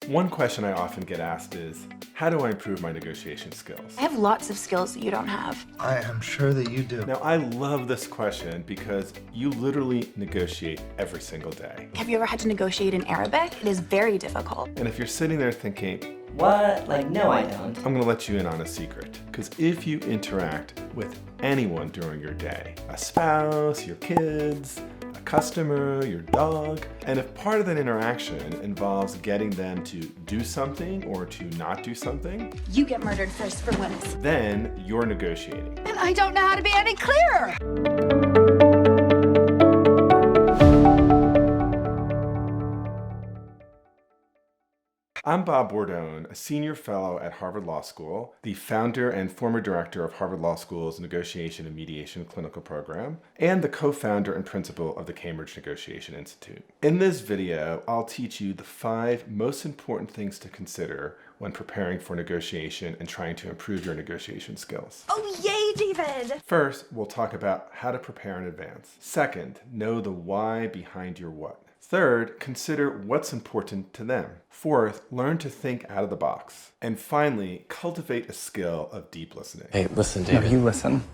One question I often get asked is, how do I improve my negotiation skills? I have lots of skills that you don't have. I am sure that you do. Now, I love this question because you literally negotiate every single day. Have you ever had to negotiate in Arabic? It is very difficult. And if you're sitting there thinking, what? Like, no, I don't. I'm gonna let you in on a secret. Because if you interact with anyone during your day, a spouse, your kids, a customer, your dog, and if part of that interaction involves getting them to do something or to not do something, You get murdered first for once. then you're negotiating. And I don't know how to be any clearer. I'm Bob Bordone, a senior fellow at Harvard Law School, the founder and former director of Harvard Law School's Negotiation and Mediation Clinical Program, and the co-founder and principal of the Cambridge Negotiation Institute. In this video, I'll teach you the 5 most important things to consider when preparing for negotiation and trying to improve your negotiation skills. Oh, yay, David! First, we'll talk about how to prepare in advance. Second, know the why behind your what. Third, consider what's important to them. Fourth, learn to think out of the box. And finally, cultivate a skill of deep listening. Hey, listen, David. You listen.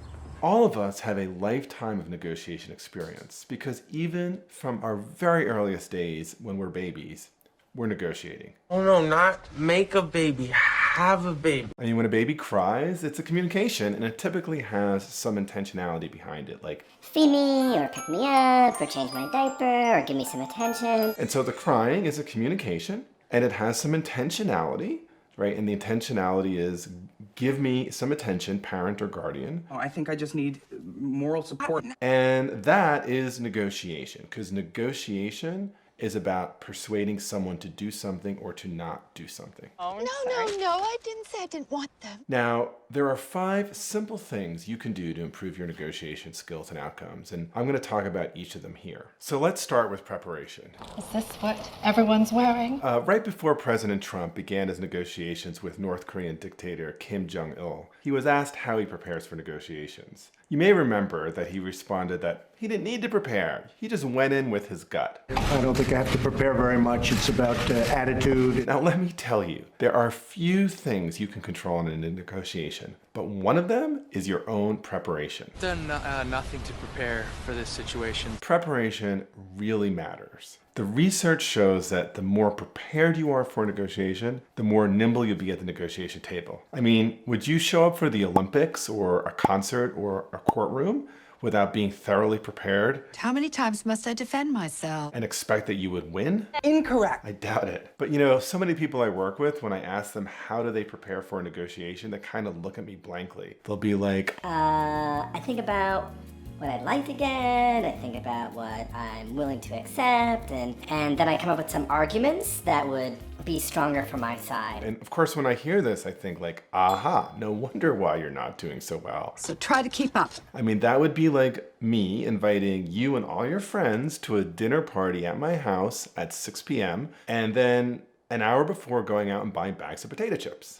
All of us have a lifetime of negotiation experience because even from our very earliest days when we're babies, we're negotiating. Oh no, not make a baby, have a baby. I mean, when a baby cries, it's a communication and it typically has some intentionality behind it, like feed me, or pick me up, or change my diaper, or give me some attention. And so the crying is a communication and it has some intentionality, right? And the intentionality is give me some attention, parent or guardian. I think I just need moral support. And that is negotiation, because negotiation is about persuading someone to do something or to not do something. No, I didn't say I didn't want them. Now, there are 5 simple things you can do to improve your negotiation skills and outcomes, and I'm going to talk about each of them here. So let's start with preparation. Is this what everyone's wearing? Right before President Trump began his negotiations with North Korean dictator Kim Jong-il, he was asked how he prepares for negotiations. You may remember that he responded that he didn't need to prepare. He just went in with his gut. I don't think I have to prepare very much. It's about attitude. Now let me tell you, there are few things you can control in a negotiation, but one of them is your own preparation. Done nothing to prepare for this situation. Preparation really matters. The research shows that the more prepared you are for a negotiation, the more nimble you'll be at the negotiation table. I mean, would you show up for the Olympics or a concert or a courtroom without being thoroughly prepared? How many times must I defend myself? And expect that you would win? Incorrect. I doubt it. But you know, so many people I work with, when I ask them how do they prepare for a negotiation, they kind of look at me blankly. They'll be like, I think about what I'd like to get, I think about what I'm willing to accept, and then I come up with some arguments that would be stronger for my side. and of course when I hear this, I think like, aha, no wonder why you're not doing so well. So try to keep up. I mean, that would be like me inviting you and all your friends to a dinner party at my house at 6 p.m. and then an hour before going out and buying bags of potato chips.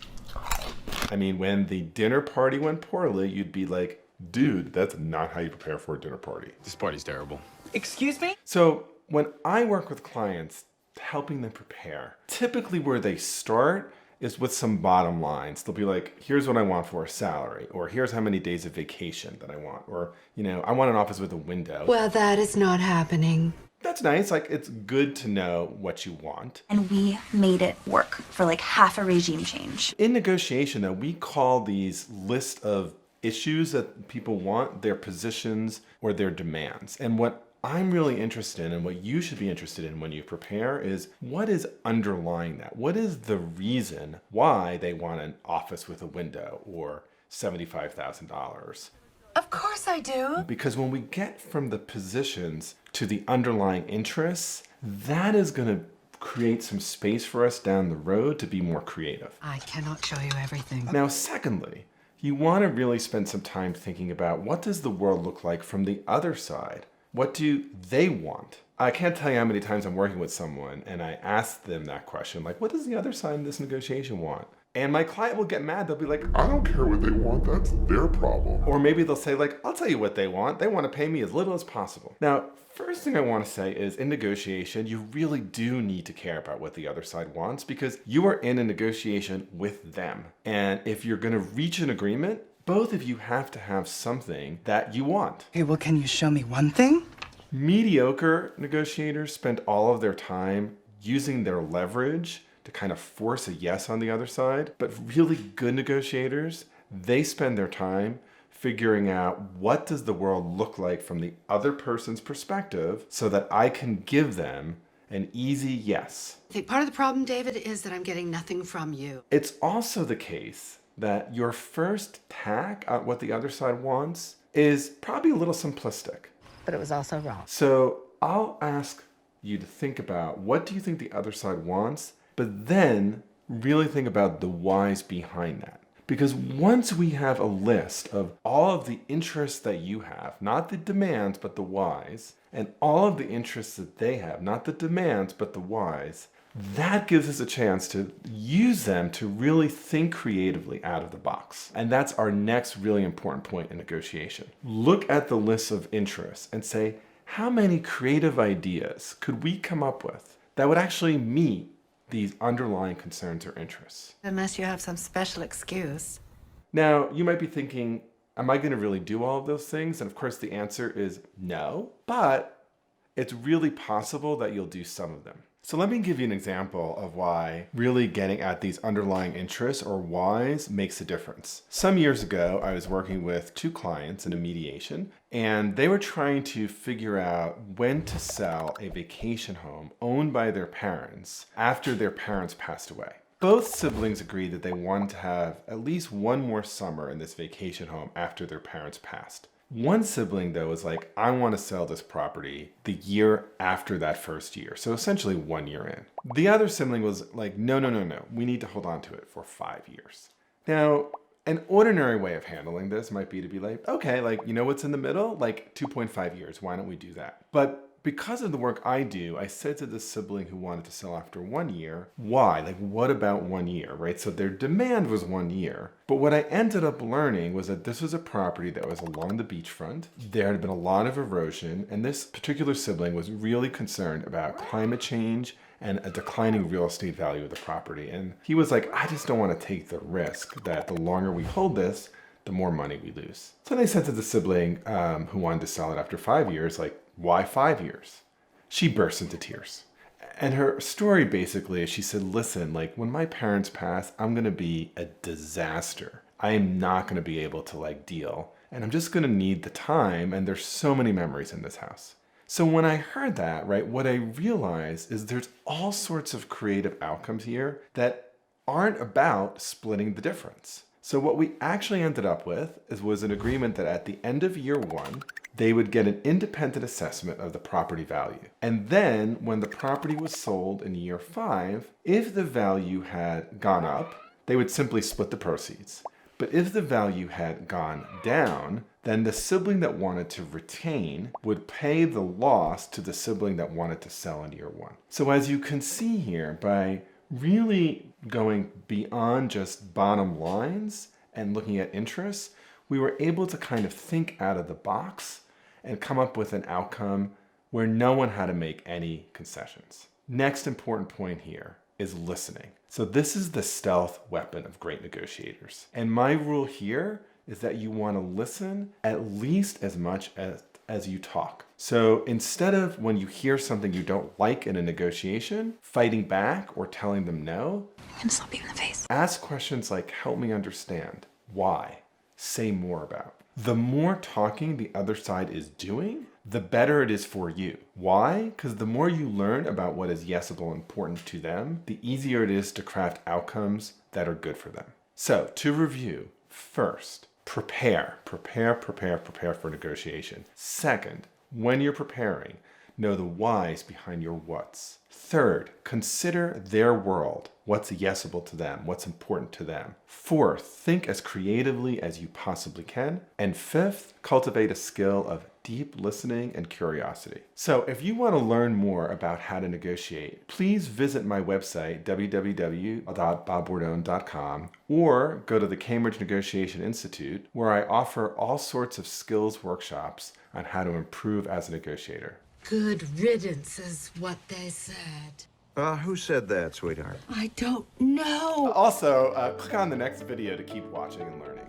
I mean, when the dinner party went poorly, you'd be like, dude, that's not how you prepare for a dinner party. This party's terrible. Excuse me? So when I work with clients, helping them prepare, typically where they start is with some bottom lines. They'll be like, here's what I want for a salary, or here's how many days of vacation that I want, or, you know, I want an office with a window. Well, that is not happening. That's nice. Like, it's good to know what you want. And we made it work for like half a regime change. In negotiation, though, we call these list of issues that people want their positions or their demands. And what I'm really interested in and what you should be interested in when you prepare is what is underlying that? What is the reason why they want an office with a window or $75,000? Of course I do. Because when we get from the positions to the underlying interests, that is going to create some space for us down the road to be more creative. I cannot show you everything. Now, secondly, you want to really spend some time thinking about what does the world look like from the other side? What do they want? I can't tell you how many times I'm working with someone and I ask them that question, like, what does the other side in this negotiation want? And my client will get mad. They'll be like, I don't care what they want, that's their problem. or maybe they'll say like, I'll tell you what they want. They want to pay me as little as possible. Now, first thing I want to say is in negotiation, you really do need to care about what the other side wants because you are in a negotiation with them. And if you're going to reach an agreement, both of you have to have something that you want. Okay, well, can you show me one thing? Mediocre negotiators spend all of their time using their leverage to kind of force a yes on the other side. But really good negotiators, they spend their time figuring out what does the world look like from the other person's perspective so that I can give them an easy yes. I think part of the problem, David, is that I'm getting nothing from you. It's also the case that your first tack at what the other side wants is probably a little simplistic. But it was also wrong. So I'll ask you to think about what do you think the other side wants, but then really think about the whys behind that. Because once we have a list of all of the interests that you have, not the demands, but the whys, and all of the interests that they have, not the demands, but the whys, that gives us a chance to use them to really think creatively out of the box. And that's our next really important point in negotiation. Look at the list of interests and say, how many creative ideas could we come up with that would actually meet these underlying concerns or interests? Unless you have some special excuse. Now, you might be thinking, am I going to really do all of those things? And of course, the answer is no, but it's really possible that you'll do some of them. So let me give you an example of why really getting at these underlying interests or whys makes a difference. Some years ago, I was working with two clients in a mediation, and they were trying to figure out when to sell a vacation home owned by their parents after their parents passed away. Both siblings agreed that they wanted to have at least one more summer in this vacation home after their parents passed. One sibling, though, was like, I want to sell this property the year after that first year. So essentially 1 year in. The other sibling was like, no. We need to hold on to it for 5 years. Now, an ordinary way of handling this might be to be like, okay, like, you know what's in the middle? Like 2.5 years. Why don't we do that? But because of the work I do, I said to the sibling who wanted to sell after 1 year, why? Like, what about 1 year, right? So their demand was 1 year. But what I ended up learning was that this was a property that was along the beachfront. There had been a lot of erosion, and this particular sibling was really concerned about climate change and a declining real estate value of the property. And he was like, I just don't want to take the risk that the longer we hold this, the more money we lose. So they said to the sibling who wanted to sell it after 5 years, like, why 5 years? She burst into tears. And her story basically is she said, listen, like when my parents pass, I'm going to be a disaster. I am not going to be able to like deal. And I'm just going to need the time. And there's so many memories in this house. So when I heard that, right, what I realized is there's all sorts of creative outcomes here that aren't about splitting the difference. So what we actually ended up with was an agreement that at the end of year 1, they would get an independent assessment of the property value. And then when the property was sold in year 5, if the value had gone up, they would simply split the proceeds. But if the value had gone down, then the sibling that wanted to retain would pay the loss to the sibling that wanted to sell in year 1. So as you can see here, by really going beyond just bottom lines and looking at interests, we were able to kind of think out of the box and come up with an outcome where no one had to make any concessions. Next important point here is listening. So this is the stealth weapon of great negotiators. And my rule here is that you want to listen at least as much as you talk. So instead of when you hear something you don't like in a negotiation, fighting back or telling them no, I'm gonna slap you in the face. ask questions like, help me understand. Why? Say more about. The more talking the other side is doing, the better it is for you. Why? Because the more you learn about what is yesable and important to them, the easier it is to craft outcomes that are good for them. So to review, first, prepare for negotiation. Second, when you're preparing, Know the whys behind your whats. Third, consider their world. What's yesable to them? What's important to them? Fourth, think as creatively as you possibly can. And fifth, cultivate a skill of deep listening and curiosity. So if you want to learn more about how to negotiate, please visit my website, www.bobbordone.com, or go to the Cambridge Negotiation Institute, where I offer all sorts of skills workshops on how to improve as a negotiator. Good riddance is what they said. Who said that, sweetheart? I don't know. Also, click on the next video to keep watching and learning.